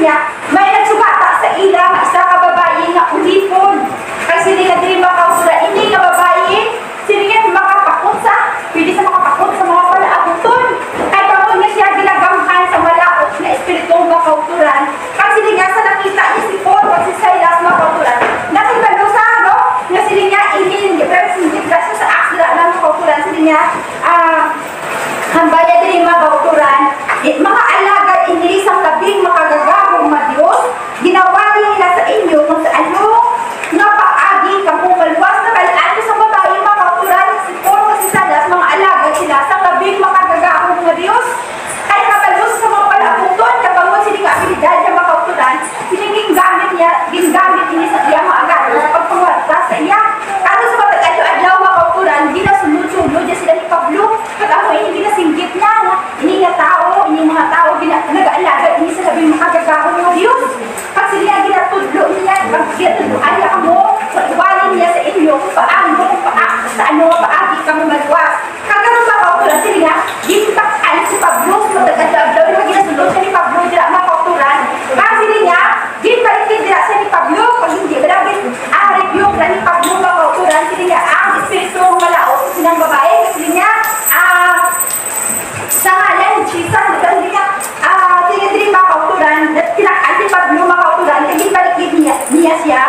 Kasi niya, may nagsugata sa ila, nga isa ka babae nga ulipon. Kasi sila nga dili makausuran, hindi nga babae, sila nga makapakot sa, pwede sa makapakot sa mga palaabuton. Kaya pagod nga siya ginagamhan sa malaot na espiritong makauturan. Kasi sila nga sa nakita niya si Paul o si Silas makauturan. Nakibalo sa ano, nga sila nga pero hindi grasya sa aksila ng makauturan. Sila nga, hambaya din mga kauturan, mga alagad ini sa tabing makagagabong Diyos, ginawa nila sa inyo kung sa ano nga paagi kung malwas na kalaan sa babae mga kauturan, si Paul o si Silas, mga alagad sila sa tabing makagagabong Diyos. Kaya kabalus sa mga palabuton, kabangon sila nga abilidad ng mga kauturan, gingamit niya sa iya mga agad sa pagpangwarta sa iya. Kano sa matag-adlaw mga kauturan, ginasunod-sunod niya sila ni Pablo. Pag-ako ini ginasinggit niya, ini nga tao, ini mga tao, nag-aalaga, ini sa labing makagagahon ng Diyos. Pag sila ginatudlo niya, pag ginatudlo mo, iwalin niya sa inyo, paagi ka mo malwas. Kagano mga kauturan, sila nga, gintakan si Pablo, sa matag-adlaw, yung ginasunod siya ni Pablo, dila mga kauturan. Kasi sila nga, ginbalikin dila siya ni Pablo, pag hindi, balagin, rebuke na ni Pablo mga kauturan, sila nga, ang espiritu malaos, silang babae, kasi nga, sa ngalan, Jesus, dahil niya, tinidiri mga kauturan, tinakaan si Pablo mga kauturan, kaya balik niya siya,